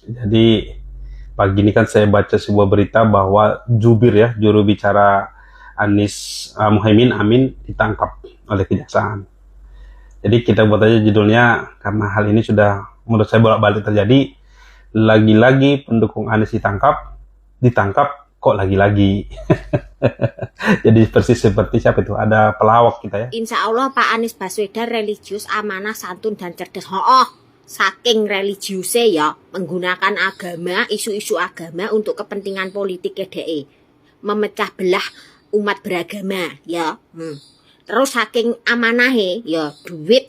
Jadi pagi ini kan saya baca sebuah berita bahwa jubir ya, juru bicara Anies Muhaimin Amin ditangkap oleh kejaksaan. Jadi kita buat aja judulnya karena hal ini sudah menurut saya bolak-balik terjadi. Lagi-lagi pendukung Anies ditangkap kok lagi-lagi. Jadi persis seperti siapa itu? Ada pelawak kita ya. Insya Allah Pak Anies Baswedan religius, amanah, santun, dan cerdas. Saking religiusnya ya, menggunakan agama, isu-isu agama untuk kepentingan politik DE, memecah belah umat beragama ya. Terus saking amanahe ya, duit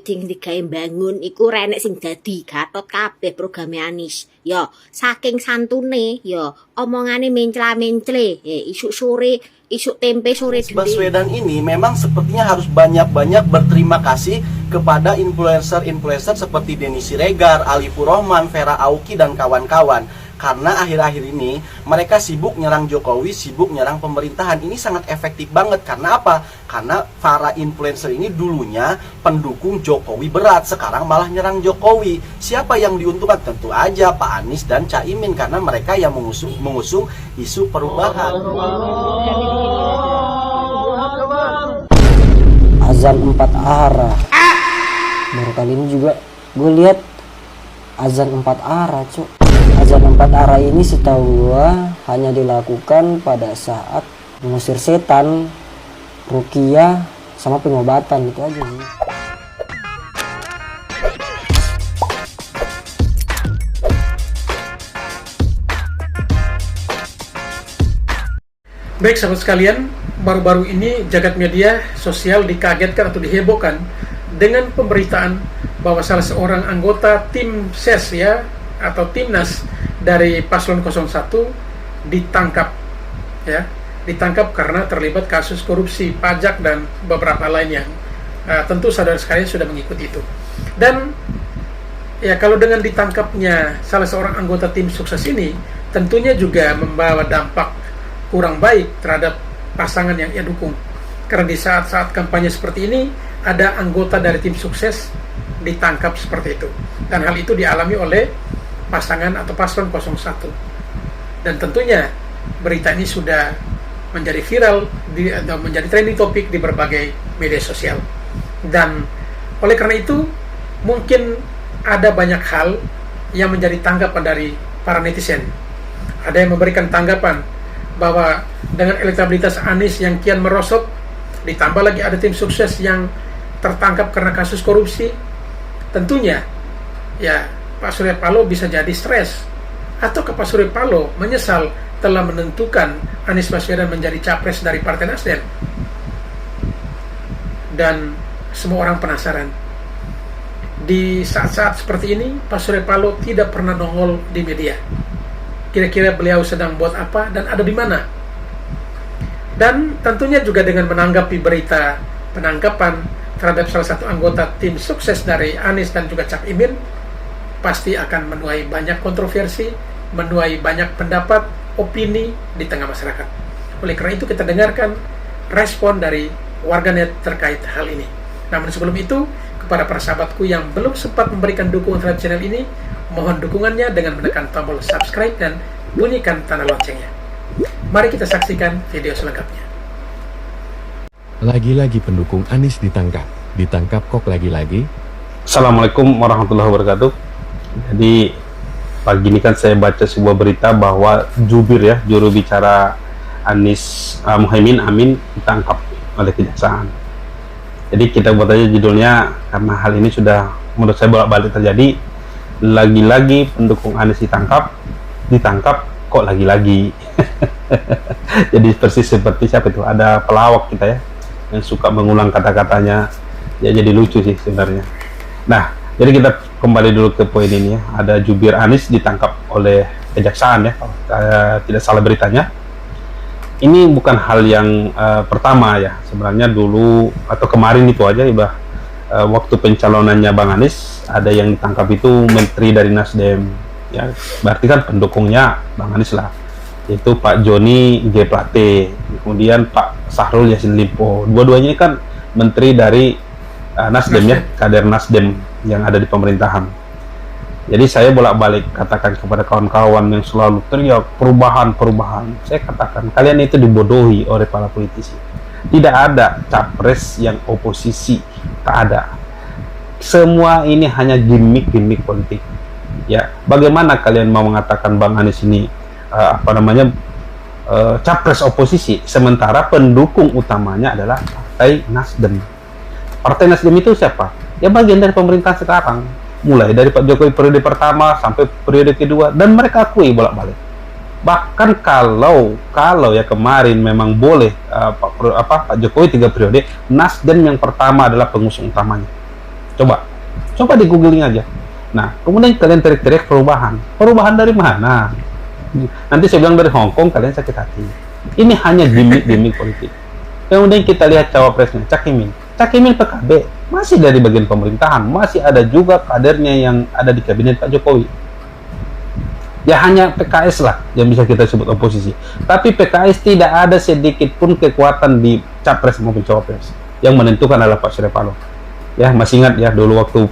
sing digawe bangun iku renek sing dadi Gatot kabeh programe Anies. Ya, saking santune ya, omongane mencla-mencle, ya isuk sore, isuk tempe sore Anies Baswedan ini memang sepertinya harus banyak-banyak berterima kasih kepada influencer-influencer seperti Denny Siregar, Alifur Rahman, Vera Auki, dan kawan-kawan. Karena akhir-akhir ini mereka sibuk nyerang Jokowi, sibuk nyerang pemerintahan. Ini sangat efektif banget. Karena apa? Karena para influencer ini dulunya pendukung Jokowi berat, sekarang malah nyerang Jokowi. Siapa yang diuntungkan? Tentu aja Pak Anies dan Caimin, karena mereka yang mengusung isu perubahan. Azan 4 arah. Baru kali ini juga gue lihat azan 4 arah, cuk. Azan 4 arah ini setahu gue hanya dilakukan pada saat mengusir setan, ruqyah, sama pengobatan, gitu aja sih. Baik sahabat sekalian, baru-baru ini jagat media sosial dikagetkan atau dihebohkan dengan pemberitaan bahwa salah seorang anggota tim SES ya, atau Timnas dari Paslon 01 ditangkap ya, ditangkap karena terlibat kasus korupsi pajak dan beberapa lainnya. Tentu saudara sekalian sudah mengikuti itu. Dan ya, kalau dengan ditangkapnya salah seorang anggota tim sukses ini, tentunya juga membawa dampak kurang baik terhadap pasangan yang ia dukung. Karena di saat-saat kampanye seperti ini, ada anggota dari tim sukses ditangkap seperti itu. Dan hal itu dialami oleh pasangan atau paslon 01. Dan tentunya berita ini sudah menjadi viral atau menjadi trending topik di berbagai media sosial. Dan oleh karena itu, mungkin ada banyak hal yang menjadi tanggapan dari para netizen. Ada yang memberikan tanggapan bahwa dengan elektabilitas Anies yang kian merosot, ditambah lagi ada tim sukses yang tertangkap karena kasus korupsi, tentunya ya Pak Surya Paloh bisa jadi stres, atau Pak Surya Paloh menyesal telah menentukan Anies Baswedan menjadi capres dari Partai Nasdem. Dan semua orang penasaran, di saat-saat seperti ini Pak Surya Paloh tidak pernah nongol di media. Kira-kira beliau sedang buat apa dan ada di mana? Dan tentunya juga dengan menanggapi berita penangkapan terhadap salah satu anggota tim sukses dari Anies dan juga Cak Imin, pasti akan menuai banyak kontroversi, menuai banyak pendapat, opini di tengah masyarakat. Oleh karena itu kita dengarkan respon dari warganet terkait hal ini. Namun sebelum itu, kepada para sahabatku yang belum sempat memberikan dukungan terhadap channel ini, mohon dukungannya dengan menekan tombol subscribe dan bunyikan tanda loncengnya. Mari kita saksikan video selengkapnya. Lagi-lagi pendukung Anies ditangkap kok lagi-lagi. Assalamualaikum warahmatullahi wabarakatuh. Jadi pagi ini kan saya baca sebuah berita bahwa jubir ya, juru bicara Anies Muhaimin Amin ditangkap oleh kejaksaan. Jadi kita buat aja judulnya karena hal ini sudah menurut saya bolak-balik terjadi. Lagi-lagi pendukung Anies ditangkap kok lagi-lagi. Jadi persis seperti siapa itu? Ada pelawak kita ya yang suka mengulang kata-katanya. Ya jadi lucu sih sebenarnya. Nah, jadi kita kembali dulu ke poin ini ya. Ada jubir Anies ditangkap oleh kejaksaan ya, kalau tidak salah beritanya. Ini bukan hal yang pertama ya. Sebenarnya dulu atau kemarin itu aja ya, waktu pencalonannya Bang Anies ada yang ditangkap itu menteri dari Nasdem. Ya, berarti kan pendukungnya Bang Anies lah. Itu Pak Joni G Plate, kemudian Pak Syahrul Yassin Limpo. Dua-duanya ini kan menteri dari Nasdem ya, kader Nasdem yang ada di pemerintahan. Jadi saya bolak-balik katakan kepada kawan-kawan yang selalu teriak perubahan. Saya katakan kalian itu dibodohi oleh para politisi. Tidak ada capres yang oposisi, tak ada. Semua ini hanya gimmick politik. Ya, bagaimana kalian mau mengatakan Bang Anies ini capres oposisi, sementara pendukung utamanya adalah Partai Nasdem. Partai Nasdem itu siapa? Ya bagian dari pemerintahan sekarang. Mulai dari Pak Jokowi periode pertama sampai periode kedua, dan mereka akui bolak-balik. Bahkan kalau ya kemarin memang boleh Pak Jokowi 3 periode, Nasdem yang pertama adalah pengusung utamanya. Coba di googling aja. Nah, kemudian kalian teriak-teriak perubahan dari mana? Nanti saya bilang dari Hong Kong, kalian sakit hati. Ini hanya gimmick politik. Kemudian kita lihat cawapresnya, Cak Imin PKB, masih dari bagian pemerintahan, masih ada juga kadernya yang ada di kabinet Pak Jokowi. Ya hanya PKS lah yang bisa kita sebut oposisi. Tapi PKS tidak ada sedikit pun kekuatan di capres maupun cawapres. Yang menentukan adalah Pak Surya Paloh. Ya masih ingat ya dulu waktu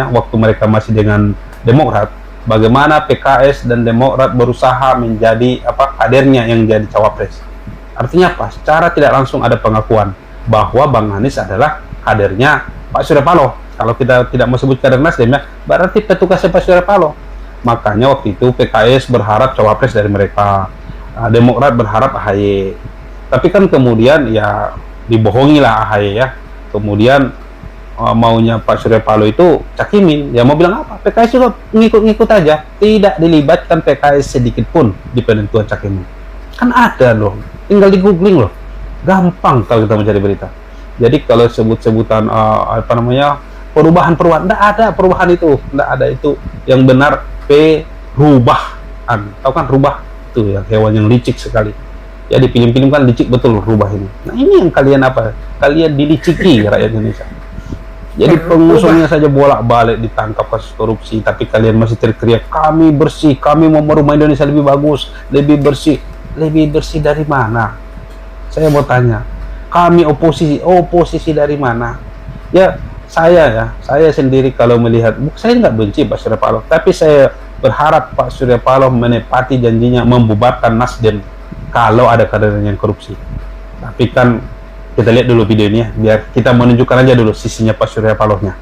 waktu mereka masih dengan Demokrat, bagaimana PKS dan Demokrat berusaha menjadi kadernya yang jadi cawapres. Artinya apa? Secara tidak langsung ada pengakuan bahwa Bang Anies adalah kadernya Pak Surya Paloh. Kalau kita tidak mau sebut kader Nasdem ya, berarti petugasnya Pak Surya Paloh. Makanya waktu itu PKS berharap cawapres dari mereka, Demokrat berharap AHY. Tapi kan kemudian ya dibohongilah AHY ya. Kemudian maunya Pak Surya Paloh itu Cak Imin. Ya mau bilang apa? PKS juga ngikut-ngikut aja. Tidak dilibatkan PKS sedikit pun di penentuan Cak Imin. Kan ada loh. Tinggal di googling loh. Gampang kalau kita mencari berita. Jadi kalau sebut-sebutan perubahan, tidak ada perubahan itu, tidak ada itu. Yang benar perubahan. Tahu kan rubah itu ya, hewan yang licik sekali. Ya di film-film kan licik betul rubah ini. Nah ini yang kalian kalian diliciki rakyat Indonesia. Jadi pengusungnya saja bolak-balik ditangkap kasus korupsi, tapi kalian masih teriak kami bersih, kami mau merubah Indonesia lebih bagus, lebih bersih. Lebih bersih dari mana? Saya mau tanya, kami oposisi dari mana? Ya saya sendiri kalau melihat, saya nggak benci Pak Surya Paloh, tapi saya berharap Pak Surya Paloh menepati janjinya membubarkan Nasdem kalau ada kader yang korupsi. Tapi kan kita lihat dulu video ini ya, biar kita menunjukkan aja dulu sisinya Pak Surya Palohnya.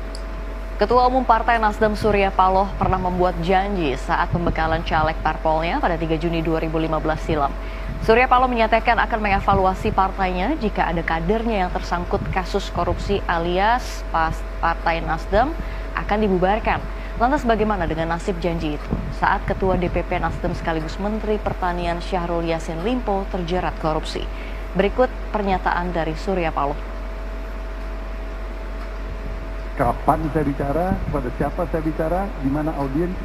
Ketua Umum Partai Nasdem Surya Paloh pernah membuat janji saat pembekalan caleg parpolnya pada 3 Juni 2015 silam. Surya Paloh menyatakan akan mengevaluasi partainya jika ada kadernya yang tersangkut kasus korupsi alias Partai Nasdem akan dibubarkan. Lantas bagaimana dengan nasib janji itu saat Ketua DPP Nasdem sekaligus Menteri Pertanian Syahrul Yassin Limpo terjerat korupsi? Berikut pernyataan dari Surya Paloh. Kapan saya bicara, kepada siapa saya bicara, di mana audiens.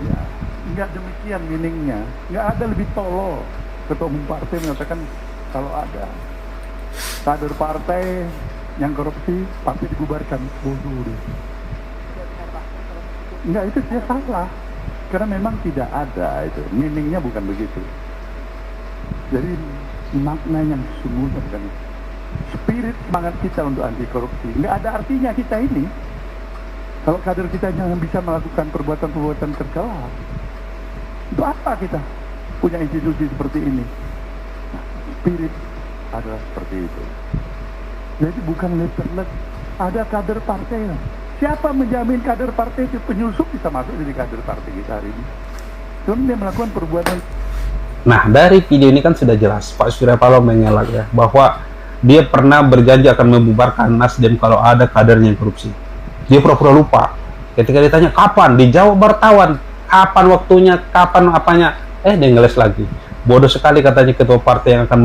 Ya, enggak demikian meaningnya. Enggak ada lebih tolol. Ketua Umum Partai mengatakan kalau ada kader partai yang korupsi, partai dibubarkan. Bodoh deh. Enggak, itu dia salah. Karena memang tidak ada itu. Meaningnya bukan begitu. Jadi makna yang sungguhnya bukan spirit semangat kita untuk anti korupsi. Nggak ada artinya kita ini kalau kader kita yang bisa melakukan perbuatan-perbuatan tercela. Itu apa kita punya institusi seperti ini? Nah, spirit adalah seperti itu. Jadi bukan letterless. Ada kader partai. Siapa menjamin kader partai itu penyusup bisa masuk jadi kader partai kita hari ini? Cuma dia melakukan perbuatan. Nah, dari video ini kan sudah jelas Pak Surya Paloh mengelak ya, bahwa dia pernah berjanji akan membubarkan Nasdem kalau ada kadernya yang korupsi. Dia pura-pura lupa. Ketika ditanya kapan, dijawab wartawan. Kapan waktunya, kapan apanya? Dia ngeles lagi. Bodoh sekali katanya ketua partai yang akan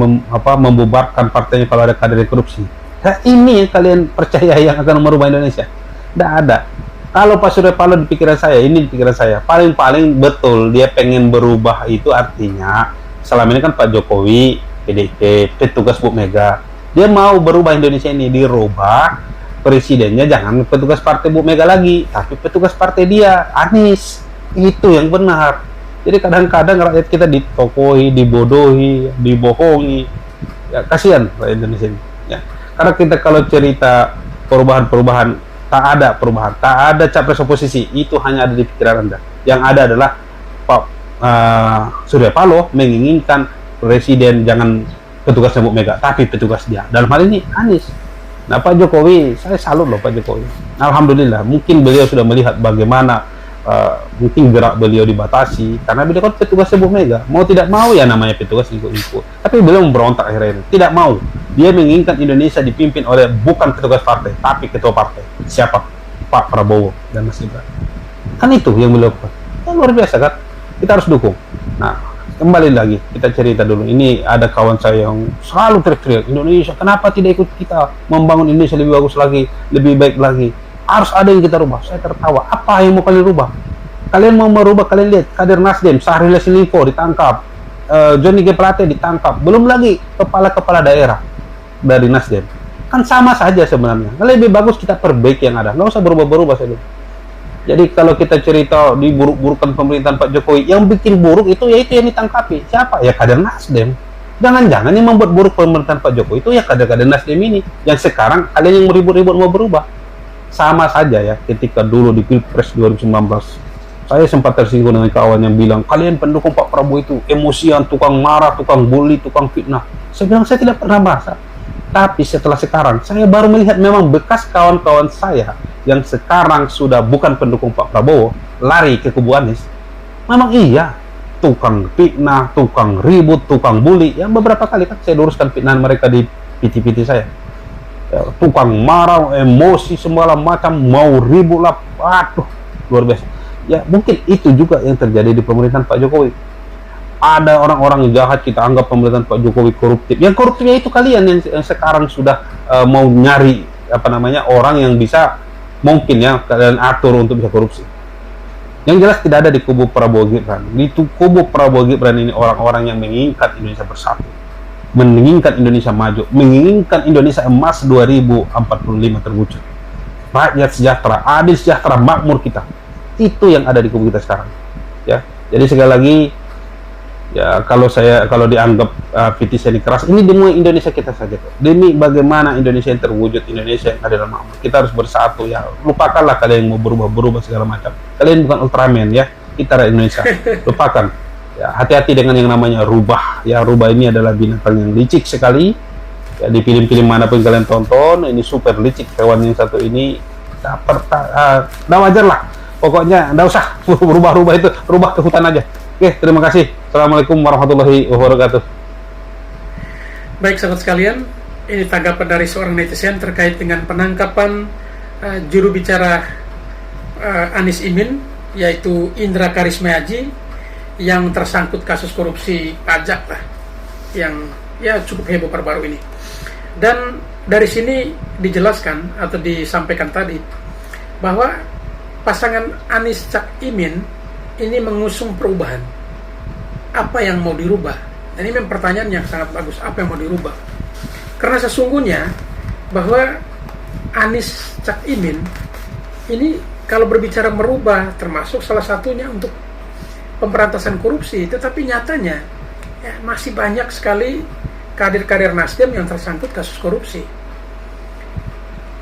membubarkan partainya kalau ada kader yang korupsi. Nah, ini yang kalian percaya yang akan merubah Indonesia? Tidak ada. Kalau Pak Surya Paloh di pikiran saya, paling betul dia pengen berubah itu artinya selama ini kan Pak Jokowi, PDIP, petugas Bu Mega. Dia mau berubah Indonesia ini, dirubah presidennya jangan petugas partai Bu Mega lagi, tapi petugas partai dia, Anies. Itu yang benar. Jadi kadang-kadang rakyat kita ditokohi, dibodohi, dibohongi. Ya kasihan rakyat Indonesia ini. Ya. Karena kita kalau cerita perubahan-perubahan, tak ada perubahan, tak ada capres oposisi, itu hanya ada di pikiran Anda. Yang ada adalah Pak Surya Paloh menginginkan presiden jangan petugasnya Bu Mega, tapi petugas dia. Dalam hal ini Anies. Nah, Pak Jokowi, saya salut loh Pak Jokowi. Alhamdulillah, mungkin beliau sudah melihat bagaimana mungkin gerak beliau dibatasi karena beliau kan petugasnya Bu Mega. Mau tidak mau ya namanya petugas ikut-ikut. Tapi beliau memberontak akhirnya. Tidak mau. Dia menginginkan Indonesia dipimpin oleh bukan petugas partai, tapi ketua partai. Siapa? Pak Prabowo dan Mas Gibran. Kan itu yang beliau lakukan. Ya, luar biasa kan? Kita harus dukung. Nah, kembali lagi kita cerita dulu. Ini ada kawan saya yang selalu teriak-teriak, Indonesia kenapa tidak ikut kita membangun Indonesia lebih bagus lagi, lebih baik lagi. Harus ada yang kita rubah. Saya tertawa. Apa yang mau kalian rubah? Kalian mau merubah, kalian lihat kader Nasdem, Syahrul Yassin Limpo ditangkap, Johnny G. Plate ditangkap, belum lagi kepala-kepala daerah dari Nasdem. Kan sama saja sebenarnya. Lebih bagus kita perbaiki yang ada. Nggak usah berubah-berubah saja. Jadi kalau kita cerita di buruk-burukan pemerintahan Pak Jokowi, yang bikin buruk itu yaitu yang ditangkapi. Siapa? Ya kader Nasdem. Jangan-jangan yang membuat buruk pemerintahan Pak Jokowi itu ya kader-kader Nasdem ini. Yang sekarang kalian yang ribut-ribut mau berubah. Sama saja ya ketika dulu di Pilpres 2019. Saya sempat tersinggung dengan kawan yang bilang, kalian pendukung Pak Prabowo itu emosian, tukang marah, tukang bully, tukang fitnah. Saya bilang, saya tidak pernah merasa. Tapi setelah sekarang, saya baru melihat memang bekas kawan-kawan saya yang sekarang sudah bukan pendukung Pak Prabowo, lari ke kubu Anies. Memang iya, tukang fitnah, tukang ribut, tukang bully. Ya beberapa kali kan saya luruskan fitnahan mereka di PT-PT saya. Ya, tukang marah, emosi, segala macam, mau ribut lah. Aduh, luar biasa. Ya mungkin itu juga yang terjadi di pemerintahan Pak Jokowi. Ada orang-orang yang jahat, kita anggap pemerintahan Pak Jokowi koruptif. Yang koruptifnya itu kalian yang sekarang sudah mau nyari orang yang bisa mungkin ya kalian atur untuk bisa korupsi. Yang jelas tidak ada di kubu Prabowo Gibran. Di kubu Prabowo Gibran ini orang-orang yang menginginkan Indonesia bersatu, menginginkan Indonesia maju, menginginkan Indonesia emas 2045 terwujud. Rakyat sejahtera, adil sejahtera, makmur kita. Itu yang ada di kubu kita sekarang. Ya, jadi sekali lagi ya kalau dianggap PT ini keras, ini demi Indonesia kita saja kok. Demi bagaimana Indonesia yang terwujud, Indonesia yang adil dan makmur. Kita harus bersatu ya. Lupakanlah kalian yang mau berubah segala macam. Kalian bukan Ultraman ya. Kita rakyat Indonesia. Lupakan. Ya, hati-hati dengan yang namanya rubah. Ya, rubah ini adalah binatang yang licik sekali. Ya, di film-film manapun kalian tonton, ini super licik hewan yang satu ini. Nah, wajar lah. Pokoknya enggak usah berubah-ubah itu, rubah ke hutan aja. Oke, terima kasih. Assalamualaikum warahmatullahi wabarakatuh. Baik sahabat sekalian, ini tanggapan dari seorang netizen terkait dengan penangkapan juru bicara Anies Imin, yaitu Indra Karismiaji, yang tersangkut kasus korupsi pajak lah, yang ya cukup heboh baru-baru ini. Dan dari sini dijelaskan atau disampaikan tadi bahwa pasangan Anies Cak Imin ini mengusung perubahan. Apa yang mau dirubah? Ini memang pertanyaan yang sangat bagus. Apa yang mau dirubah? Karena sesungguhnya bahwa Anies Cak Imin ini kalau berbicara merubah, termasuk salah satunya untuk pemberantasan korupsi, tetapi nyatanya ya, masih banyak sekali kader-kader Nasdem yang tersangkut kasus korupsi.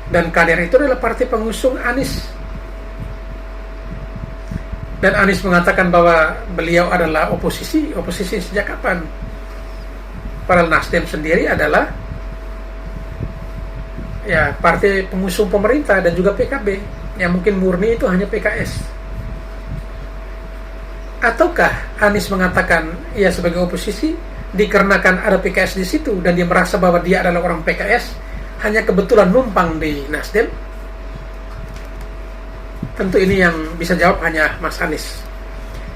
Dan kader itu adalah partai pengusung Anies. Dan Anies mengatakan bahwa beliau adalah oposisi sejak kapan? Padahal Nasdem sendiri adalah ya partai pengusung pemerintah dan juga PKB. Yang mungkin murni itu hanya PKS. Ataukah Anies mengatakan ia sebagai oposisi dikarenakan ada PKS di situ dan dia merasa bahwa dia adalah orang PKS, hanya kebetulan numpang di Nasdem? Tentu ini yang bisa jawab hanya Mas Anies.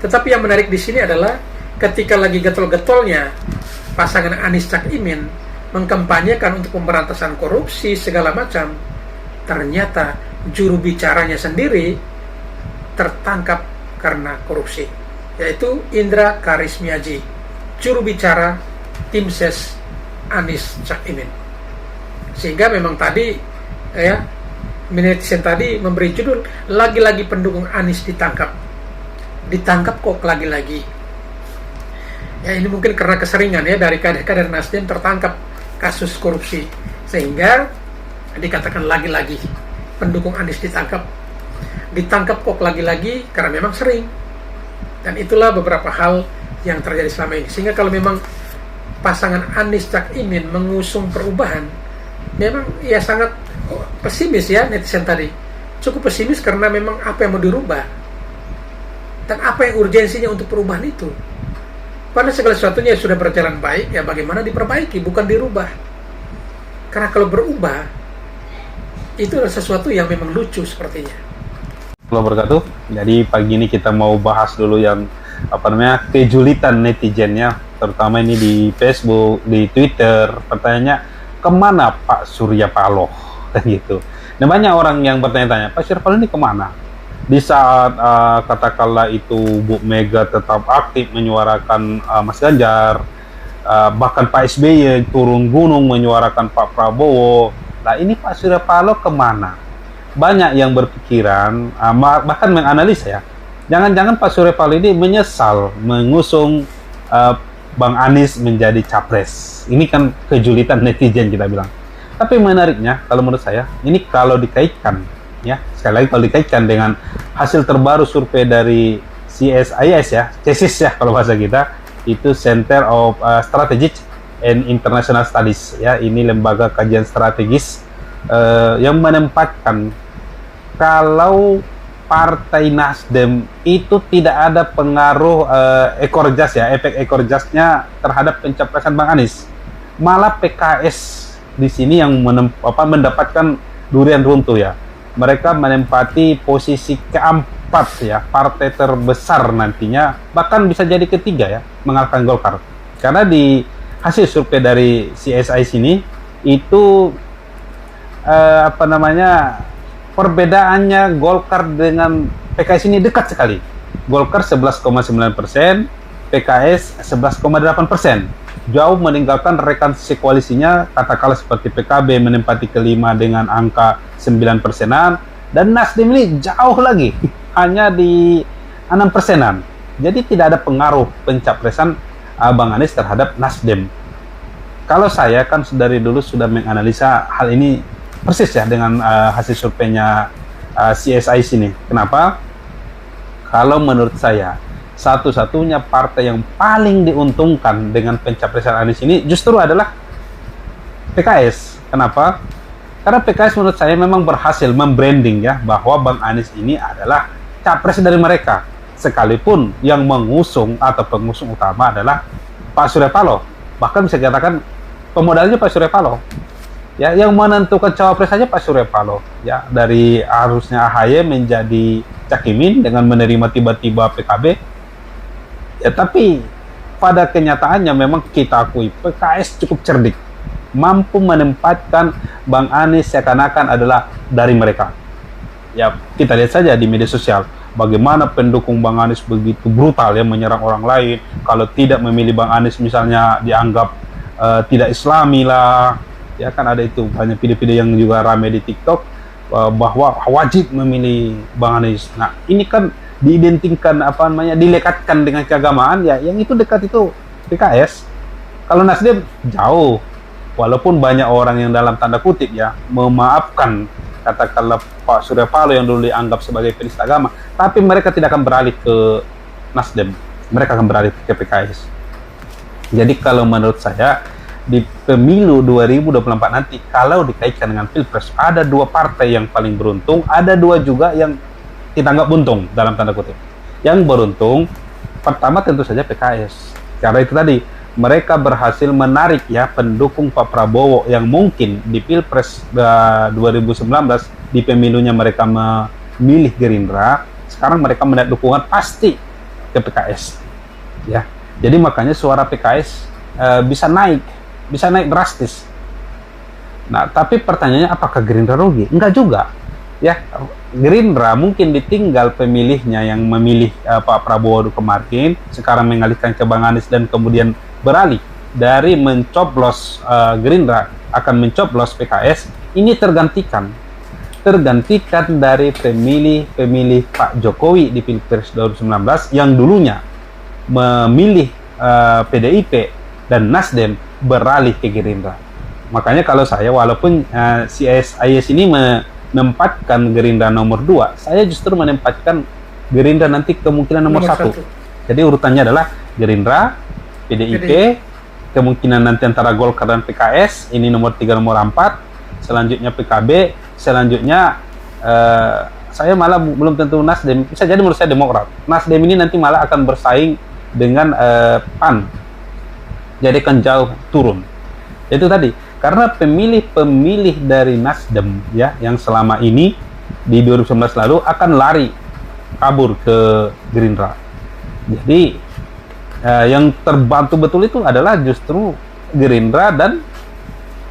Tetapi yang menarik di sini adalah ketika lagi getol-getolnya pasangan Anies Cak Imin mengkampanyekan untuk pemberantasan korupsi segala macam, ternyata juru bicaranya sendiri tertangkap karena korupsi, yaitu Indra Karismiaji, juru bicara tim ses Anies Cak Imin. Sehingga memang tadi ya netizen tadi memberi judul lagi-lagi pendukung Anies ditangkap kok lagi-lagi. Ya ini mungkin karena keseringan ya dari kader-kader Nasdem tertangkap kasus korupsi, Sehingga dikatakan lagi-lagi pendukung Anies ditangkap kok lagi-lagi karena memang sering. Dan itulah beberapa hal yang terjadi selama ini. Sehingga kalau memang pasangan Anies Cak Imin mengusung perubahan, memang ya sangat pesimis ya netizen tadi. Cukup pesimis karena memang apa yang mau dirubah dan apa yang urgensinya untuk perubahan itu. Pada segala sesuatunya sudah berjalan baik, ya bagaimana diperbaiki, bukan dirubah. Karena kalau berubah, itu adalah sesuatu yang memang lucu sepertinya. Wabarakatuh. Jadi pagi ini kita mau bahas dulu yang kejulitan netizennya, terutama ini di Facebook, di Twitter. Pertanyaannya, kemana Pak Surya Paloh? Dan gitu. Nah, banyak orang yang bertanya-tanya, Pak Surya Paloh ini kemana? Di saat katakanlah itu Bu Mega tetap aktif menyuarakan Mas Ganjar, bahkan Pak SBY turun gunung menyuarakan Pak Prabowo. Nah, ini Pak Surya Paloh kemana? Banyak yang berpikiran, bahkan menganalisa ya, jangan-jangan Pak Surya Paloh ini menyesal mengusung Bang Anies menjadi capres. Ini kan kejulitan netizen kita bilang. Tapi menariknya, kalau menurut saya, ini kalau dikaitkan, ya sekali lagi kalau dikaitkan dengan hasil terbaru survei dari CSIS ya, CSIS ya kalau bahasa kita, itu Center of Strategic and International Studies ya, ini lembaga kajian strategis yang menempatkan kalau Partai Nasdem itu tidak ada pengaruh ekor jas ya, efek ekor jasnya terhadap pencapresan Bang Anies, malah PKS di sini yang mendapatkan durian runtuh ya. Mereka menempati posisi keempat ya, partai terbesar nantinya, bahkan bisa jadi ketiga ya, mengalahkan Golkar. Karena di hasil survei dari CSI sini itu perbedaannya Golkar dengan PKS ini dekat sekali. Golkar 11,9%, PKS 11,8%. Jauh meninggalkan rekan sekoalisinya, katakanlah seperti PKB menempati kelima dengan angka 9%-an, dan Nasdem ini jauh lagi, hanya di 6%-an. Jadi tidak ada pengaruh pencapresan Bang Anies terhadap Nasdem. Kalau saya kan dari dulu sudah menganalisa hal ini persis ya dengan hasil surveinya CSI sini. Kenapa? Kalau menurut saya, satu-satunya partai yang paling diuntungkan dengan pencapresan Anies ini justru adalah PKS. Kenapa? Karena PKS menurut saya memang berhasil membranding ya, bahwa Bang Anies ini adalah capres dari mereka. Sekalipun yang mengusung atau pengusung utama adalah Pak Surya Paloh. Bahkan bisa dikatakan pemodalnya Pak Surya Paloh. Ya, yang menentukan cawapres saja Pak Surya Paloh. Ya, dari harusnya AHY menjadi Cak Imin dengan menerima tiba-tiba PKB. Ya, tapi pada kenyataannya memang kita akui PKS cukup cerdik, mampu menempatkan Bang Anies seakan-akan adalah dari mereka. Ya, kita lihat saja di media sosial bagaimana pendukung Bang Anies begitu brutal ya menyerang orang lain. Kalau tidak memilih Bang Anies misalnya dianggap tidak Islami lah. Ya kan ada itu banyak video-video yang juga ramai di TikTok bahwa wajib memilih Bang Anies. Nah, ini kan diidentikan dilekatkan dengan keagamaan ya, yang itu dekat itu PKS. Kalau Nasdem jauh, walaupun banyak orang yang dalam tanda kutip ya memaafkan katakanlah Pak Surya Paloh yang dulu dianggap sebagai penista agama, tapi mereka tidak akan beralih ke Nasdem, mereka akan beralih ke PKS. Jadi kalau menurut saya di pemilu 2024 nanti, kalau dikaitkan dengan Pilpres, ada dua partai yang paling beruntung, ada dua juga yang kita anggap buntung dalam tanda kutip. Yang beruntung pertama tentu saja PKS, karena itu tadi mereka berhasil menarik ya pendukung Pak Prabowo yang mungkin di Pilpres 2019 di pemilunya mereka memilih Gerindra, sekarang mereka mendapat dukungan pasti ke PKS ya. Jadi makanya suara PKS bisa naik drastis. Nah, tapi pertanyaannya apakah Gerindra rugi? Enggak juga ya. Gerindra mungkin ditinggal pemilihnya yang memilih Pak Prabowo kemarin, sekarang mengalihkan ke Bang Anies dan kemudian beralih dari mencoblos Gerindra akan mencoblos PKS. Ini tergantikan dari pemilih Pak Jokowi di Pilpres 2019 yang dulunya memilih PDIP dan Nasdem beralih ke Gerindra. Makanya kalau saya, walaupun si AS ini menempatkan Gerindra nomor 2, saya justru menempatkan Gerindra nanti kemungkinan nomor 1. Jadi urutannya adalah Gerindra, PDIP, kemungkinan nanti antara Golkar dan PKS, ini nomor 3, nomor 4, selanjutnya PKB, selanjutnya saya malah belum tentu Nasdem, bisa jadi menurut saya Demokrat. Nasdem ini nanti malah akan bersaing dengan PAN, jadi akan jauh turun. Itu tadi, karena pemilih-pemilih dari Nasdem ya, yang selama ini di 2019 lalu akan lari kabur ke Gerindra. Jadi yang terbantu betul itu adalah justru Gerindra dan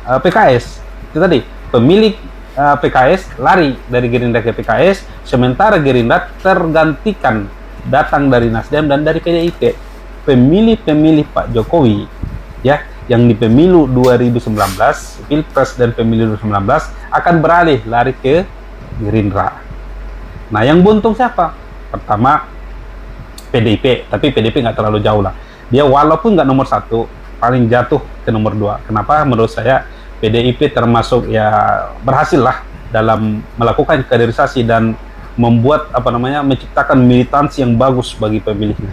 PKS. Itu tadi, pemilih PKS lari dari Gerindra ke PKS, sementara Gerindra tergantikan datang dari Nasdem dan dari PDIP. Pemilih-pemilih Pak Jokowi ya, yang di pemilu 2019, Pilpres dan pemilu 2019 akan beralih lari ke Gerindra. Nah, yang buntung siapa? Pertama PDIP, tapi PDIP nggak terlalu jauh lah. Dia walaupun nggak nomor 1, paling jatuh ke nomor 2. Kenapa? Menurut saya PDIP termasuk ya berhasil lah dalam melakukan kaderisasi dan membuat menciptakan militansi yang bagus bagi pemilihnya.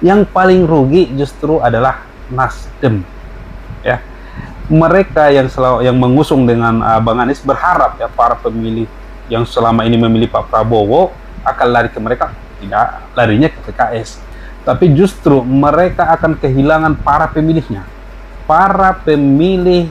Yang paling rugi justru adalah Nasdem ya. Mereka yang mengusung dengan Bang Anies berharap ya para pemilih yang selama ini memilih Pak Prabowo akan lari ke mereka. Tidak, larinya ke PKS. Tapi justru mereka akan kehilangan para pemilihnya. Para pemilih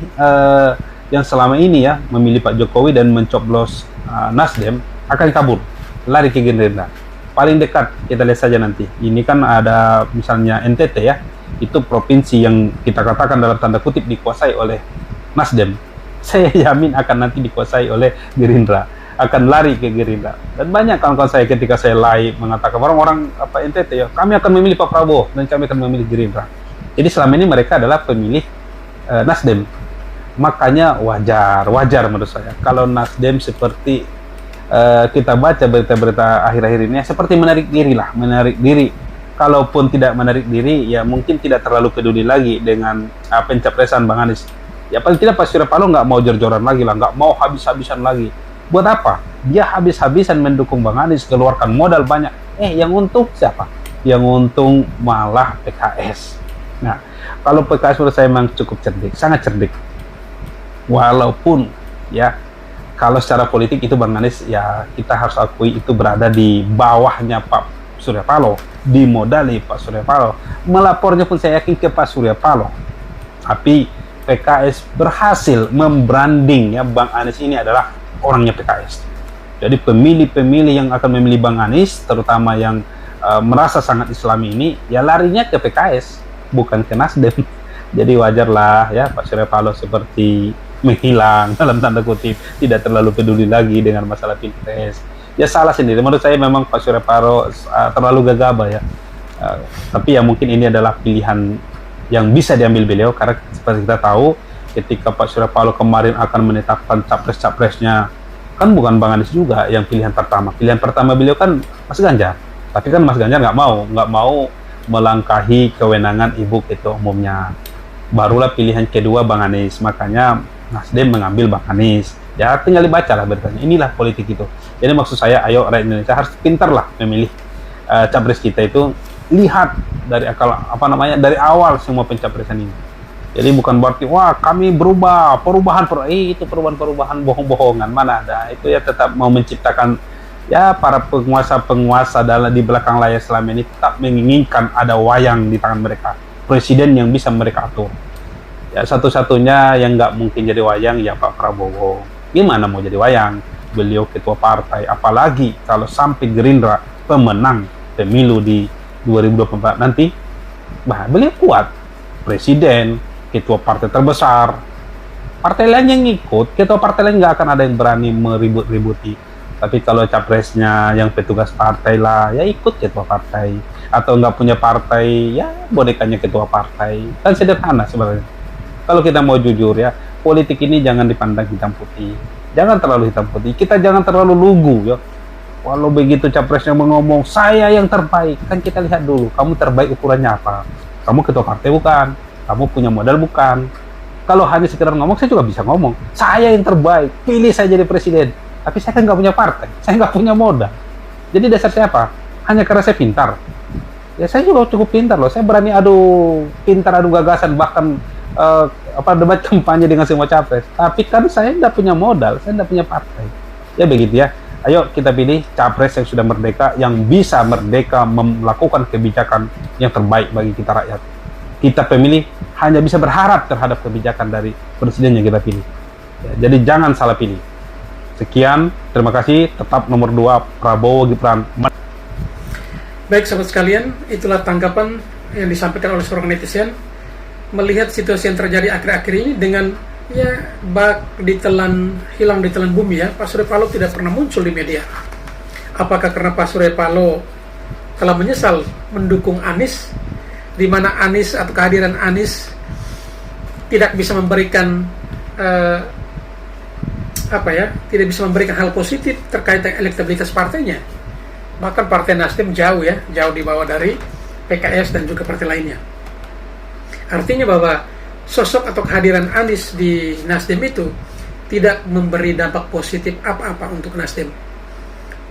yang selama ini ya memilih Pak Jokowi dan mencoblos Nasdem akan kabur, lari ke Gerindra. Paling dekat kita lihat saja nanti. Ini kan ada misalnya NTT ya, itu provinsi yang kita katakan dalam tanda kutip dikuasai oleh Nasdem. Saya yamin akan nanti dikuasai oleh Gerindra, akan lari ke Gerindra. Dan banyak kawan-kawan saya ketika saya live mengatakan orang-orang NTT ya, kami akan memilih Pak Prabowo dan kami akan memilih Gerindra. Jadi selama ini mereka adalah pemilih Nasdem. Makanya wajar menurut saya kalau Nasdem seperti kita baca berita-berita akhir-akhir ini seperti menarik diri. Kalaupun tidak menarik diri, ya mungkin tidak terlalu peduli lagi dengan pencapresan Bang Anies. Ya paling tidak Pak Surya Paloh nggak mau jor-joran lagi lah, nggak mau habis-habisan lagi. Buat apa? Dia habis-habisan mendukung Bang Anies, keluarkan modal banyak. Yang untung siapa? Yang untung malah PKS. Nah, kalau PKS menurut saya memang cukup cerdik, sangat cerdik. Walaupun ya, kalau secara politik itu Bang Anies ya kita harus akui itu berada di bawahnya Pak Surya Paloh, dimodali Pak Surya Paloh. Melapornya pun saya yakin ke Pak Surya Paloh. Tapi PKS berhasil membranding ya Bang Anies ini adalah orangnya PKS. Jadi pemilih-pemilih yang akan memilih Bang Anies, terutama yang merasa sangat Islami ini, ya larinya ke PKS, bukan ke Nasdem. Jadi wajarlah ya Pak Surya Paloh seperti menghilang dalam tanda kutip, tidak terlalu peduli lagi dengan masalah Pilpres. Ya salah sendiri. Menurut saya memang Pak Surya Paloh terlalu gegabah ya. Tapi ya mungkin ini adalah pilihan yang bisa diambil beliau, karena seperti kita tahu ketika Pak Surya Paloh kemarin akan menetapkan capres-capresnya, kan bukan Bang Anies juga yang pilihan pertama. Pilihan pertama beliau kan Mas Ganjar. Tapi kan Mas Ganjar nggak mau melangkahi kewenangan Ibu Ketua Umumnya. Barulah pilihan kedua Bang Anies. Makanya Nasdem mengambil Bang Anies. Ya tinggal dibaca lah beritanya. Inilah politik itu. Jadi maksud saya, ayo rakyat Indonesia harus pintar lah memilih capres kita itu. Lihat dari dari awal semua pencapresan ini. Jadi bukan berarti wah kami perubahan itu perubahan bohong-bohongan, mana ada. Itu ya tetap mau menciptakan ya para penguasa dalam di belakang layar selama ini tetap menginginkan ada wayang di tangan mereka, presiden yang bisa mereka atur. Ya satu-satunya yang nggak mungkin jadi wayang ya Pak Prabowo. Gimana mau jadi wayang? Beliau ketua partai, apalagi kalau sampai Gerindra pemenang pemilu di 2024 nanti, beliau kuat, presiden, ketua partai terbesar, partai lain yang ikut, ketua partai lain nggak akan ada yang berani meribut-ributi. Tapi kalau capresnya yang petugas partai lah, ya ikut ketua partai, atau nggak punya partai, ya bonekanya ketua partai, kan sederhana sebenarnya. Kalau kita mau jujur ya, politik ini jangan dipandang hitam putih, jangan terlalu hitam putih, kita jangan terlalu lugu ya. Walau begitu capresnya ngomong saya yang terbaik, kan kita lihat dulu kamu terbaik ukurannya apa. Kamu ketua partai bukan, kamu punya modal bukan, kalau hanya sekedar ngomong, saya juga bisa ngomong. Saya yang terbaik, pilih saya jadi presiden. Tapi saya kan nggak punya partai, saya nggak punya modal. Jadi dasar saya apa? Hanya karena saya pintar. Ya saya juga cukup pintar loh. Saya berani adu pintar, adu gagasan, bahkan debat kampanye dengan semua capres. Tapi kan saya nggak punya modal, saya nggak punya partai. Ya begitu ya. Ayo kita pilih capres yang sudah merdeka, yang bisa merdeka melakukan kebijakan yang terbaik bagi kita rakyat. Kita pemilih hanya bisa berharap terhadap kebijakan dari presiden yang kita pilih. Ya, jadi jangan salah pilih. Sekian, terima kasih. Tetap nomor 2 Prabowo Gibran. Baik sahabat sekalian, itulah tanggapan yang disampaikan oleh seorang netizen melihat situasi yang terjadi akhir-akhir ini dengan ya hilang ditelan bumi ya. Pak Surya Paloh tidak pernah muncul di media. Apakah karena Pak Surya Paloh telah menyesal mendukung Anies, di mana Anies atau kehadiran Anies tidak bisa memberikan tidak bisa memberikan hal positif terkait dengan elektabilitas partainya. Bahkan partai Nasdem jauh di bawah dari PKS dan juga partai lainnya. Artinya bahwa sosok atau kehadiran Anies di Nasdem itu tidak memberi dampak positif apa-apa untuk Nasdem.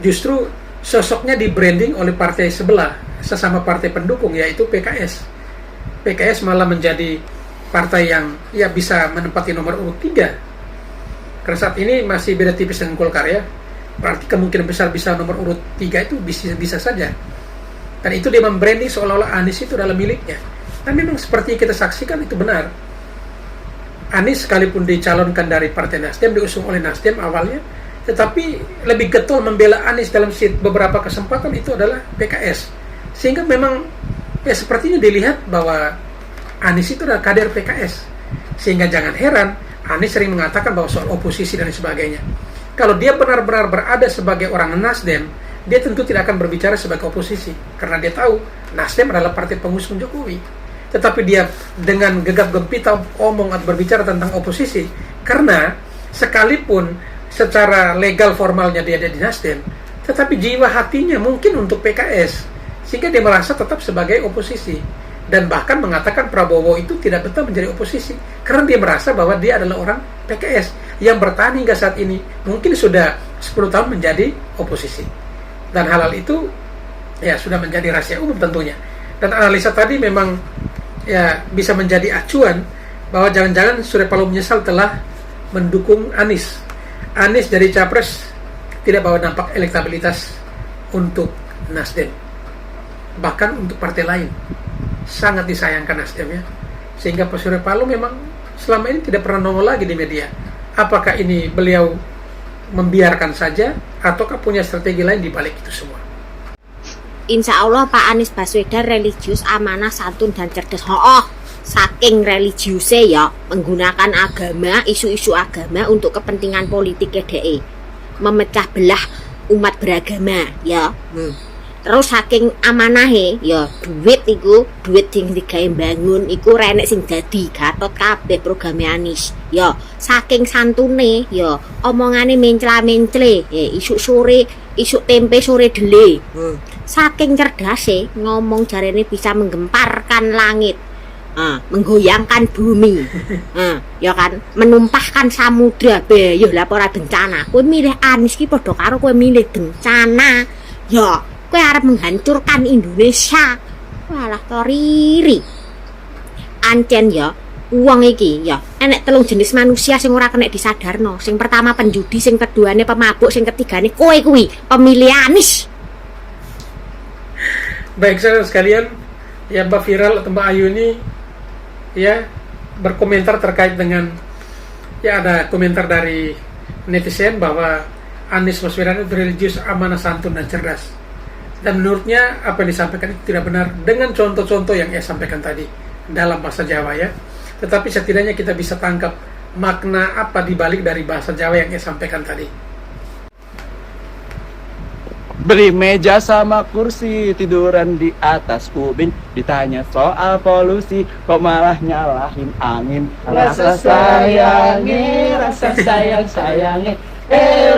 Justru sosoknya di-branding oleh partai sebelah, sesama partai pendukung, yaitu PKS. PKS malah menjadi partai yang bisa menempati nomor urut 3. Karena saat ini masih beda tipis dengan Golkar ya. Berarti kemungkinan besar bisa nomor urut 3 itu bisa saja. Dan itu dia membranding seolah-olah Anies itu adalah miliknya. Dan memang seperti yang kita saksikan itu benar. Anies sekalipun dicalonkan dari Partai Nasdem, diusung oleh Nasdem awalnya, tetapi lebih getol membela Anies dalam beberapa kesempatan itu adalah PKS. Sehingga memang sepertinya dilihat bahwa Anies itu adalah kader PKS. Sehingga jangan heran Anies sering mengatakan bahwa soal oposisi dan sebagainya. Kalau dia benar-benar berada sebagai orang Nasdem, dia tentu tidak akan berbicara sebagai oposisi, karena dia tahu Nasdem adalah partai pengusung Jokowi. Tetapi dia dengan gegap gempita omong atau berbicara tentang oposisi, karena sekalipun secara legal formalnya dia ada di Nasdem, tetapi jiwa hatinya mungkin untuk PKS, sehingga dia merasa tetap sebagai oposisi. Dan bahkan mengatakan Prabowo itu tidak betul menjadi oposisi, karena dia merasa bahwa dia adalah orang PKS yang bertahan hingga saat ini, mungkin sudah 10 tahun menjadi oposisi. Dan hal-hal itu sudah menjadi rahasia umum tentunya. Dan analisa tadi memang bisa menjadi acuan bahwa jangan-jangan Surya Paloh menyesal telah mendukung Anies. Anies jadi capres tidak bawa dampak elektabilitas untuk Nasdem, bahkan untuk partai lain. Sangat disayangkan Nasdem ya. Sehingga Pak Surya Paloh memang selama ini tidak pernah nongol lagi di media. Apakah ini beliau membiarkan saja ataukah punya strategi lain di balik itu semua? Insya Allah Pak Anies Baswedan religius, amanah, santun, dan cerdas. Saking religiusnya ya, menggunakan agama, isu-isu agama untuk kepentingan politik DE, memecah belah umat beragama ya. Terus saking amanahe ya, duit sing digawe bangun iku renek sing dadi Gatot kabeh programe Anies. Ya, saking santune ya, omongane mencla-mencle, isuk sore, isuk tempe sore dele. Saking cerdase ngomong jarene bisa menggemparkan langit, menggoyangkan bumi, ya kan, menumpahkan samudra. Yo lah ora bencana. Kowe milih Anies ki padha karo kowe milih bencana. Ya, kowe arep menghancurkan Indonesia. Walah to riri. Ancen ya, wong iki ya enek 3 jenis manusia sing ora kena disadarno. Sing pertama penjudi, sing keduane pemabuk, sing ketigane kowe kuwi pemilih Anies. Baik saudara sekalian, ya Mbak Viral atau Mbak Ayu ini berkomentar terkait dengan ada komentar dari netizen bahwa Anies Baswedan itu religius, amanah, santun, dan cerdas. Dan menurutnya apa yang disampaikan itu tidak benar dengan contoh-contoh yang ia sampaikan tadi dalam bahasa Jawa ya. Tetapi setidaknya kita bisa tangkap makna apa dibalik dari bahasa Jawa yang ia sampaikan tadi. Beli meja sama kursi, tiduran di atas ubin, ditanya soal polusi, kok malah nyalahin angin. Rasa sayangi,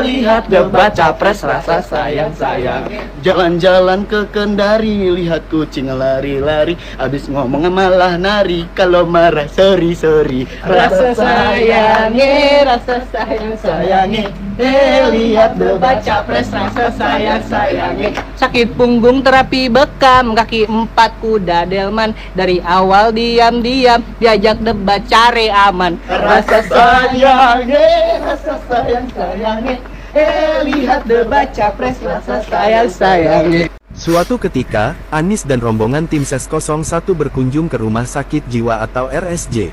lihat debat capres rasa sayang-sayang. Jalan-jalan ke Kendari, lihat kucing lari-lari, abis ngomong malah nari, kalau marah sorry. Rasa sayangi, rasa sayang-sayangi, lihat debat capres rasa sayang-sayangi. Sakit punggung terapi bekam, kaki 4 kuda delman, dari awal diam-diam, diajak debat cari aman. Rasa sayangi, rasa sayang-sayangi, lihat debat capres rasa sayang-sayangi. Suatu ketika, Anies dan rombongan tim SES 01 berkunjung ke rumah sakit jiwa atau RSJ.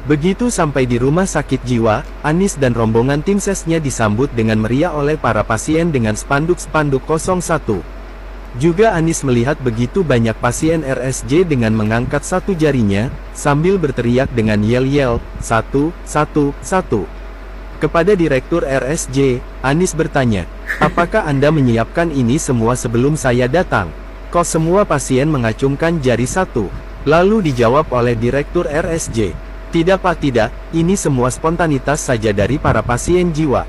Begitu sampai di rumah sakit jiwa, Anies dan rombongan tim SES-nya disambut dengan meriah oleh para pasien dengan spanduk-spanduk 01. Juga Anies melihat begitu banyak pasien RSJ dengan mengangkat satu jarinya, sambil berteriak dengan yel-yel, 1, 1, 1. Kepada Direktur RSJ, Anies bertanya, apakah Anda menyiapkan ini semua sebelum saya datang? Kok semua pasien mengacungkan jari 1? Lalu dijawab oleh Direktur RSJ, tidak Pak, tidak, ini semua spontanitas saja dari para pasien jiwa.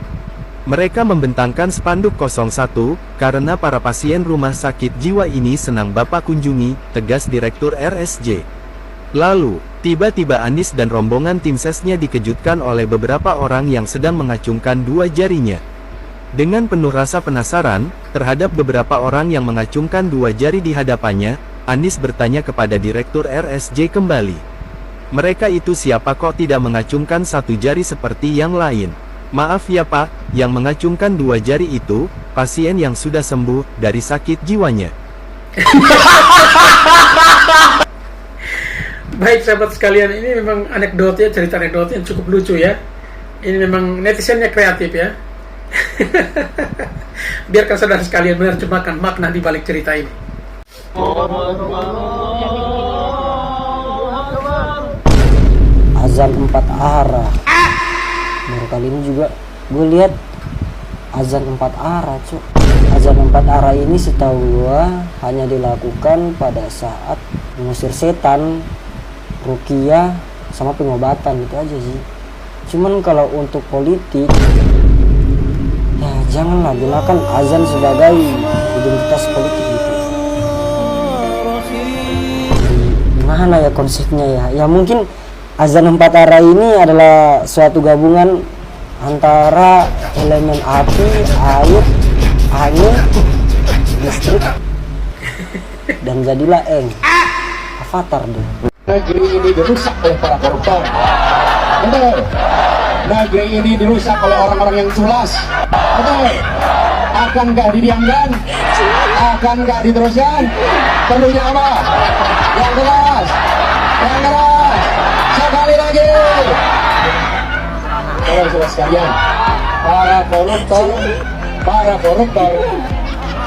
Mereka membentangkan spanduk 01, karena para pasien rumah sakit jiwa ini senang Bapak kunjungi, tegas Direktur RSJ. Lalu, tiba-tiba Anies dan rombongan tim SES-nya dikejutkan oleh beberapa orang yang sedang mengacungkan dua jarinya. Dengan penuh rasa penasaran, terhadap beberapa orang yang mengacungkan dua jari di hadapannya, Anies bertanya kepada Direktur RSJ kembali. Mereka itu siapa kok tidak mengacungkan satu jari seperti yang lain? Maaf ya Pak, yang mengacungkan dua jari itu, pasien yang sudah sembuh dari sakit jiwanya. Baik sahabat sekalian, ini memang anekdotnya, cerita anekdotnya yang cukup lucu ya. Ini memang netizennya kreatif ya. Biarkan saudara sekalian menerjemahkan makna di balik cerita ini. Azan 4 arah. Baru kali ini juga gue lihat azan 4 arah, Cuk. Azan 4 arah ini setahu gue hanya dilakukan pada saat mengusir setan, ruqyah, sama pengobatan, gitu aja sih. Cuman kalau untuk politik, ya janganlah gunakan azan sebagai identitas politik gitu. Gimana ya konsepnya ya? Ya mungkin azan 4 arah ini adalah suatu gabungan antara elemen api, air, angin, listrik, dan jadilah Avatar deh. Negeri ini dirusak oleh para koruptor. Betul. Negeri ini dirusak oleh orang-orang yang culas. Betul. Akan nggak didiamkan? Akan nggak diteruskan? Perlunya apa? Yang keras. Yang keras. Sekali lagi. Saudara-saudara sekalian, para koruptor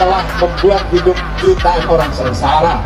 telah membuat hidup jutaan orang sengsara.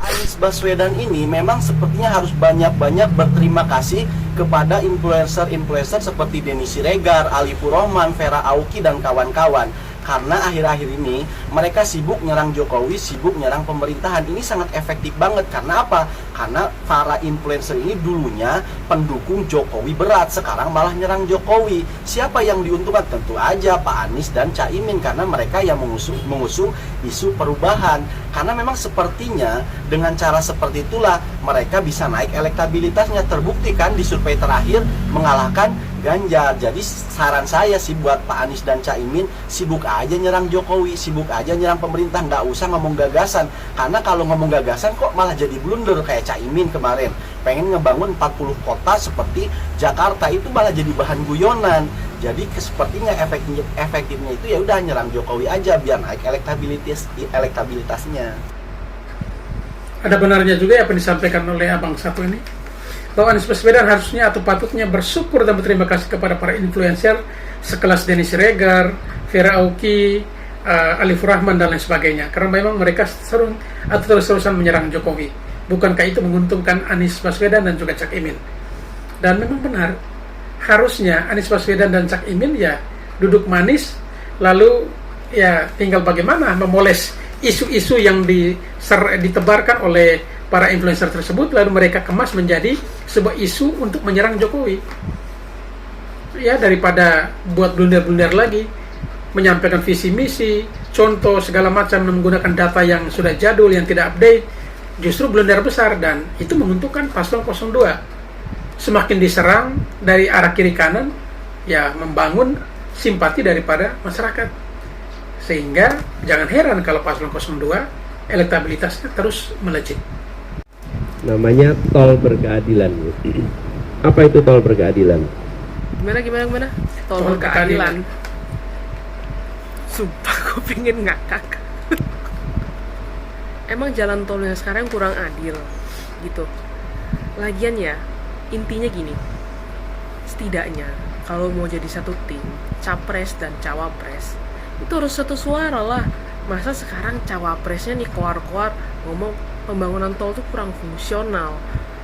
Anies Baswedan ini memang sepertinya harus banyak-banyak berterima kasih kepada influencer-influencer seperti Denny Siregar, Alifur Rahman, Vera Auki, dan kawan-kawan. Karena akhir-akhir ini mereka sibuk nyerang Jokowi, sibuk nyerang pemerintahan. Ini sangat efektif banget. Karena apa? Karena para influencer ini dulunya pendukung Jokowi berat, sekarang malah nyerang Jokowi. Siapa yang diuntungkan? Tentu aja Pak Anies dan Caimin, karena mereka yang mengusung isu perubahan. Karena memang sepertinya dengan cara seperti itulah mereka bisa naik elektabilitasnya. Terbukti kan di survei terakhir mengalahkan Ganjar. Jadi saran saya sih buat Pak Anies dan Caimin, sibuk aja nyerang Jokowi, sibuk aja nyerang pemerintah, nggak usah ngomong gagasan. Karena kalau ngomong gagasan kok malah jadi blunder kayak Caimin kemarin. Pengen ngebangun 40 kota seperti Jakarta, itu malah jadi bahan guyonan. Jadi sepertinya efektifnya itu ya udah nyerang Jokowi aja biar naik elektabilitasnya. Ada benarnya juga apa yang disampaikan oleh Abang satu ini, bahwa Anies Baswedan harusnya atau patutnya bersyukur dan berterima kasih kepada para influencer sekelas Denny Siregar, Vera Auki, Alifur Rahman, dan lain sebagainya. Karena memang mereka terus-terusan menyerang Jokowi. Bukankah itu menguntungkan Anies Baswedan dan juga Cak Imin? Dan memang benar, harusnya Anies Baswedan dan Cak Imin ya duduk manis, lalu ya tinggal bagaimana memoles isu-isu yang ditebarkan oleh para influencer tersebut, lalu mereka kemas menjadi sebuah isu untuk menyerang Jokowi. ya daripada buat blunder-blunder lagi, menyampaikan visi misi, contoh segala macam menggunakan data yang sudah jadul, yang tidak update, justru blunder besar, dan itu menguntungkan paslon 02. Semakin diserang dari arah kiri kanan, ya membangun simpati daripada masyarakat. Sehingga jangan heran kalau paslon 02 elektabilitasnya terus melejit. Namanya tol berkeadilan. Apa itu tol berkeadilan? Gimana? Tol berkeadilan. Sumpah gue pengen ngakak. Emang jalan tolnya sekarang kurang adil gitu. Lagian ya, intinya gini. Setidaknya kalau mau jadi satu tim, capres dan cawapres, itu harus satu suara lah. Masa sekarang cawapresnya nih koar-koar ngomong pembangunan tol itu kurang fungsional,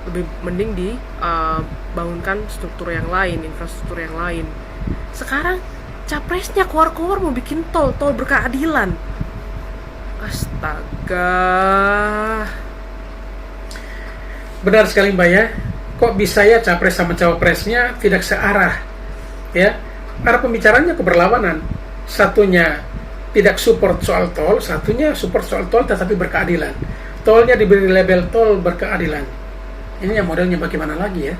lebih mending dibangunkan struktur yang lain, infrastruktur yang lain. Sekarang capresnya keluar-keluar mau bikin tol berkeadilan. Astaga. Benar sekali Mbak ya. Kok bisa ya capres sama cawapresnya tidak searah? Ya, arah pembicaranya keberlawanan. Satunya tidak support soal tol, satunya support soal tol tetapi berkeadilan. Tolnya diberi label tol berkeadilan. Ini yang modelnya bagaimana lagi ya?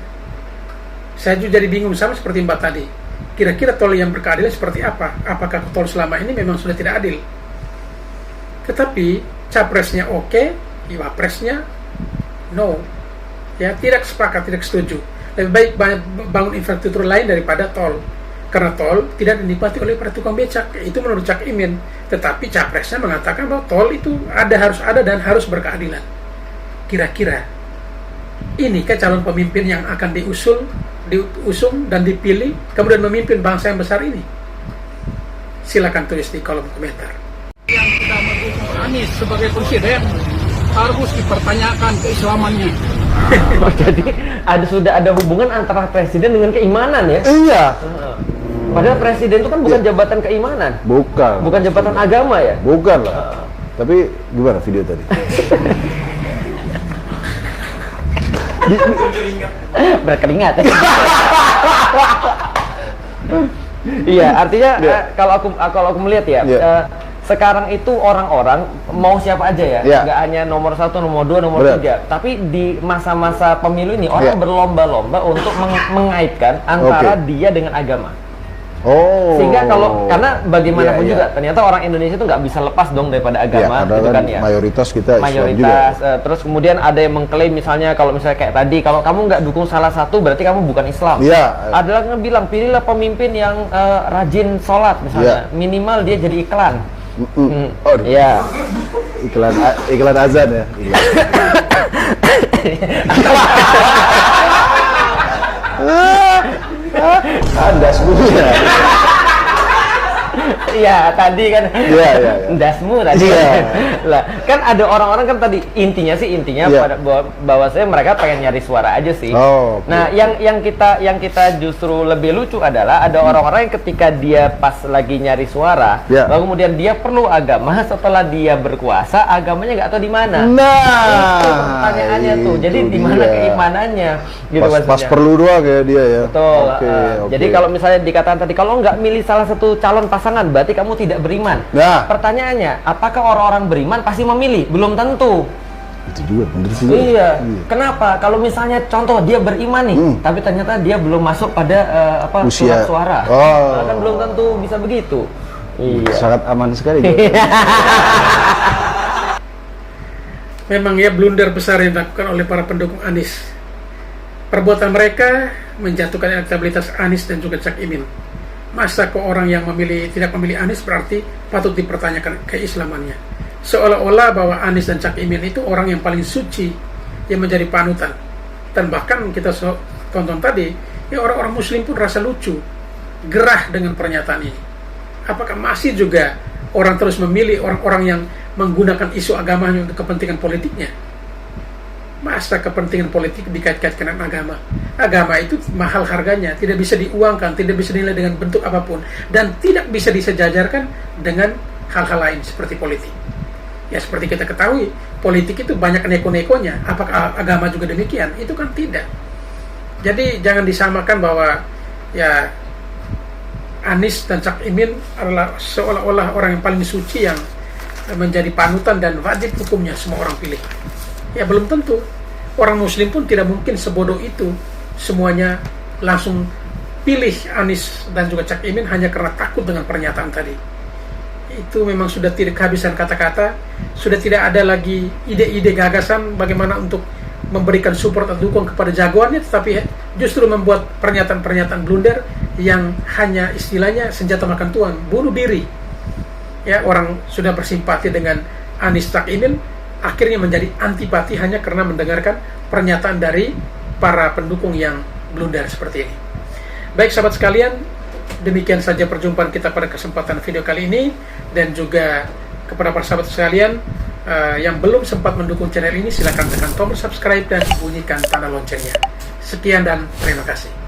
Saya juga jadi bingung, sama seperti Mbak tadi. Kira-kira tol yang berkeadilan seperti apa? Apakah tol selama ini memang sudah tidak adil? Tetapi capresnya oke, wapresnya no. Ya, tidak sepakat, tidak setuju. Lebih baik bangun infrastruktur lain daripada tol. Karena tol tidak dinikmati oleh para tukang becak. Itu menurut Cak Imin. Tetapi capresnya mengatakan bahwa tol itu harus ada dan harus berkeadilan. Kira-kira inikah calon pemimpin yang akan diusung dan dipilih kemudian memimpin bangsa yang besar ini? Silakan tulis di kolom komentar. Yang tidak mendukung Anies sebagai presiden harus dipertanyakan keislamannya. Jadi sudah ada hubungan antara presiden dengan keimanan ya? Iya. Padahal presiden itu kan bukan jabatan keimanan. Bukan Jabatan agama ya? Bukan lah. Tapi gimana video tadi? Berkeringat. Iya, artinya kalau aku melihat ya, sekarang itu orang-orang mau siapa aja ya, nggak hanya nomor 1, nomor 2, nomor 3, tapi di masa-masa pemilu ini orang berlomba-lomba untuk mengaitkan antara dia dengan agama. Sehingga karena bagaimanapun juga ternyata orang Indonesia itu nggak bisa lepas dong daripada agama, gitu kan ya. Mayoritas kita Islam juga. Terus kemudian ada yang mengklaim misalnya kalau misalnya kayak tadi, kalau kamu nggak dukung salah satu berarti kamu bukan Islam. Adalah ngebilang pilihlah pemimpin yang rajin sholat misalnya, minimal dia jadi iklan. Iya. Iklan azan ya. Anda sebenarnya. Iya, tadi kan. Iya. Dasmu tadi. Lah, kan ada orang-orang kan tadi intinya pada bahwa saya mereka pengen nyari suara aja sih. Nah, yang kita justru lebih lucu adalah ada orang-orang yang ketika dia pas lagi nyari suara, lalu kemudian dia perlu agama, setelah dia berkuasa agamanya nggak tahu di mana. Itu pertanyaannya tuh. Jadi di mana keimanannya? Gitu pas perlu doang kayak dia ya. Betul. Jadi kalau misalnya dikatakan tadi kalau nggak milih salah satu calon pasangan berarti kamu tidak beriman. Pertanyaannya, apakah orang-orang beriman pasti memilih? Belum tentu. Itu juga benar sih. Iya. Kenapa? Kalau misalnya contoh dia beriman nih, tapi ternyata dia belum masuk pada surat suara. Kan belum tentu bisa begitu. Iya. Sangat aman sekali. Memang ya blunder besar yang dilakukan oleh para pendukung Anies. Perbuatan mereka menjatuhkan elektabilitas Anies dan juga Cak Imin. Masa ke orang yang tidak memilih Anies berarti patut dipertanyakan keislamannya. Seolah-olah bahwa Anies dan Cak Imin itu orang yang paling suci yang menjadi panutan. Dan bahkan kita tonton tadi, ya orang-orang Muslim pun rasa lucu, gerah dengan pernyataan ini. Apakah masih juga orang terus memilih orang-orang yang menggunakan isu agamanya untuk kepentingan politiknya? Masa kepentingan politik dikait-kaitkan dengan agama? Agama itu mahal harganya, tidak bisa diuangkan, tidak bisa dinilai dengan bentuk apapun, dan tidak bisa disejajarkan dengan hal-hal lain seperti politik. Ya seperti kita ketahui, politik itu banyak neko-nekonya. Apakah agama juga demikian? Itu kan tidak. Jadi jangan disamakan bahwa ya Anies dan Cak Imin adalah seolah-olah orang yang paling suci yang menjadi panutan dan wajib hukumnya semua orang pilih. Ya belum tentu. Orang Muslim pun tidak mungkin sebodoh itu semuanya langsung pilih Anies dan juga Cak Imin hanya karena takut dengan pernyataan tadi. Itu memang sudah tidak kehabisan kata-kata, sudah tidak ada lagi ide-ide gagasan bagaimana untuk memberikan support atau dukung kepada jagoannya, tetapi justru membuat pernyataan-pernyataan blunder yang hanya istilahnya senjata makan tuan, bunuh diri. Ya, orang sudah bersimpati dengan Anies Cak Imin akhirnya menjadi antipati hanya karena mendengarkan pernyataan dari para pendukung yang blunder seperti ini. Baik sahabat sekalian, demikian saja perjumpaan kita pada kesempatan video kali ini, dan juga kepada para sahabat sekalian yang belum sempat mendukung channel ini, silakan tekan tombol subscribe dan bunyikan tanda loncengnya. Sekian dan terima kasih.